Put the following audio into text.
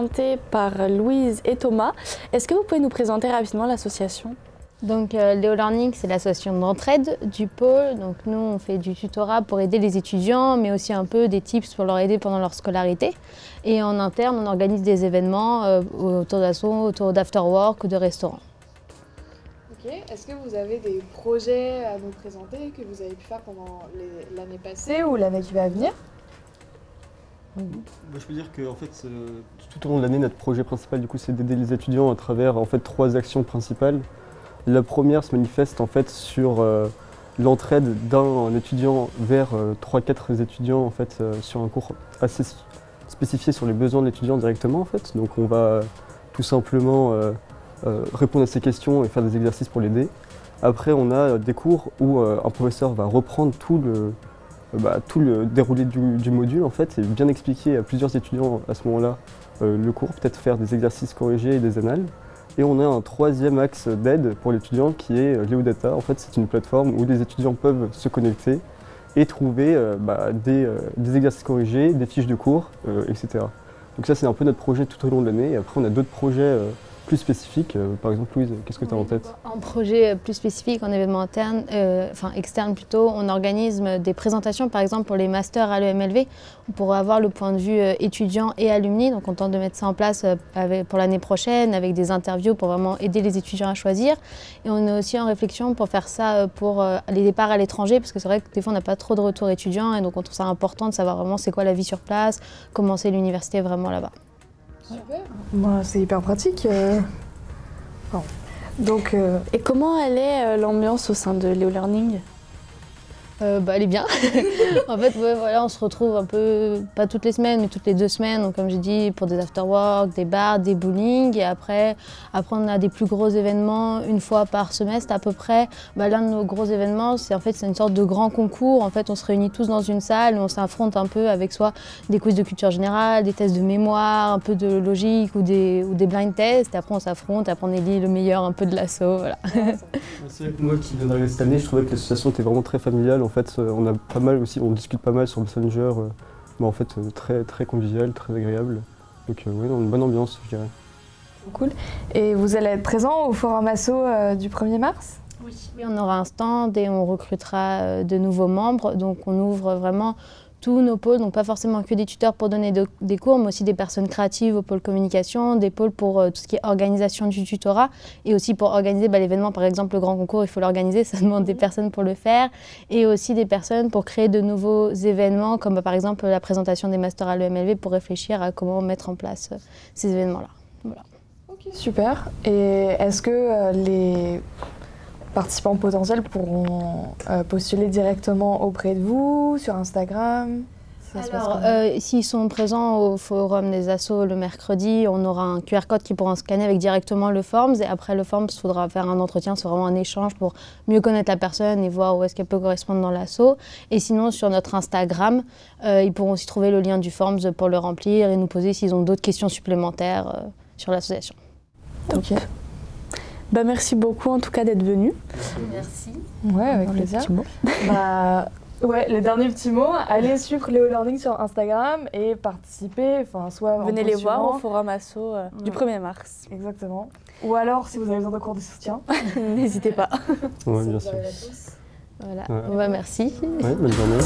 représentée par Louise et Thomas. Est-ce que vous pouvez nous présenter rapidement l'association ? Donc Léo Learning, c'est l'association d'entraide du pôle. Donc nous, on fait du tutorat pour aider les étudiants, mais aussi un peu des tips pour leur aider pendant leur scolarité. Et en interne, on organise des événements autour d'assos, autour d'afterwork ou de restaurants. Ok. Est-ce que vous avez des projets à nous présenter que vous avez pu faire pendant l'année passée ou l'année qui va venir ? Je peux dire que en fait, tout au long de l'année, notre projet principal, du coup, c'est d'aider les étudiants à travers en fait, 3 actions principales. La première se manifeste en fait sur l'entraide d'un étudiant vers 3-4 étudiants en fait, sur un cours assez spécifié sur les besoins de l'étudiant directement en fait. Donc on va tout simplement répondre à ces questions et faire des exercices pour l'aider. Après on a des cours où un professeur va reprendre tout le déroulé du module en fait et bien expliquer à plusieurs étudiants à ce moment-là le cours, peut-être faire des exercices corrigés et des annales. Et on a un 3e axe d'aide pour l'étudiant qui est Léodata. En fait, c'est une plateforme où les étudiants peuvent se connecter et trouver des exercices corrigés, des fiches de cours, etc. Donc ça, c'est un peu notre projet tout au long de l'année. Et après, on a d'autres projets plus spécifiques. Par exemple, Louise, qu'est-ce que tu as en tête ? En projet plus spécifique, en événement interne, externe plutôt, on organise des présentations, par exemple pour les masters à l'EMLV, pour avoir le point de vue étudiant et alumni. Donc on tente de mettre ça en place pour l'année prochaine, avec des interviews pour vraiment aider les étudiants à choisir. Et on est aussi en réflexion pour faire ça pour les départs à l'étranger, parce que c'est vrai que des fois on n'a pas trop de retours étudiants, et donc on trouve ça important de savoir vraiment c'est quoi la vie sur place, comment c'est l'université vraiment là-bas. Super. Bah, c'est hyper pratique. Donc, et comment elle est l'ambiance au sein de Léo Learning ? Elle est bien. En fait, voilà, on se retrouve un peu, pas toutes les semaines, mais toutes les 2 semaines. Donc, comme j'ai dit, pour des afterwork, des bars, des bowling. Et après, on a des plus gros événements 1 fois par semestre à peu près. L'un de nos gros événements, c'est une sorte de grand concours. En fait, on se réunit tous dans une salle et on s'affronte un peu avec soit des quiz de culture générale, des tests de mémoire, un peu de logique ou des blind tests. Et après, on s'affronte. Après, on élit le meilleur un peu de l'assaut. Voilà. C'est vrai que moi qui viens d'arriver cette année, je trouvais que l'association était vraiment très familiale. En fait, on discute pas mal sur Messenger, mais en fait très, très convivial, très agréable. Donc oui, une bonne ambiance, je dirais. Cool. Et vous allez être présent au Forum Asso du 1er mars ? Oui, on aura un stand et on recrutera de nouveaux membres. Donc on ouvre vraiment tous nos pôles, donc pas forcément que des tuteurs pour donner des cours, mais aussi des personnes créatives au pôle communication, des pôles pour tout ce qui est organisation du tutorat, et aussi pour organiser l'événement, par exemple le grand concours, il faut l'organiser, ça demande des personnes pour le faire, et aussi des personnes pour créer de nouveaux événements, comme par exemple la présentation des masters à l'EMLV, pour réfléchir à comment mettre en place ces événements-là. Voilà. Ok, super. Et est-ce que les participants potentiels pourront postuler directement auprès de vous, sur Instagram ? Alors, s'ils sont présents au forum des assos le mercredi, on aura un QR code qu'ils pourront scanner avec directement le Forms. Et après le Forms, il faudra faire un entretien, c'est vraiment un échange pour mieux connaître la personne et voir où est-ce qu'elle peut correspondre dans l'asso. Et sinon, sur notre Instagram, ils pourront aussi trouver le lien du Forms pour le remplir et nous poser s'ils ont d'autres questions supplémentaires sur l'association. Ok. Merci beaucoup en tout cas d'être venu. Merci. Ouais, avec plaisir. Le dernier petit mot, allez suivre Léo Learning sur Instagram et participer, soit venez les voir au Forum Asso du 1er mars. Exactement. Ou alors, si vous avez besoin de cours de soutien, n'hésitez pas. Ouais, bien sûr. Voilà. Ouais. Merci. Ouais, bonne journée.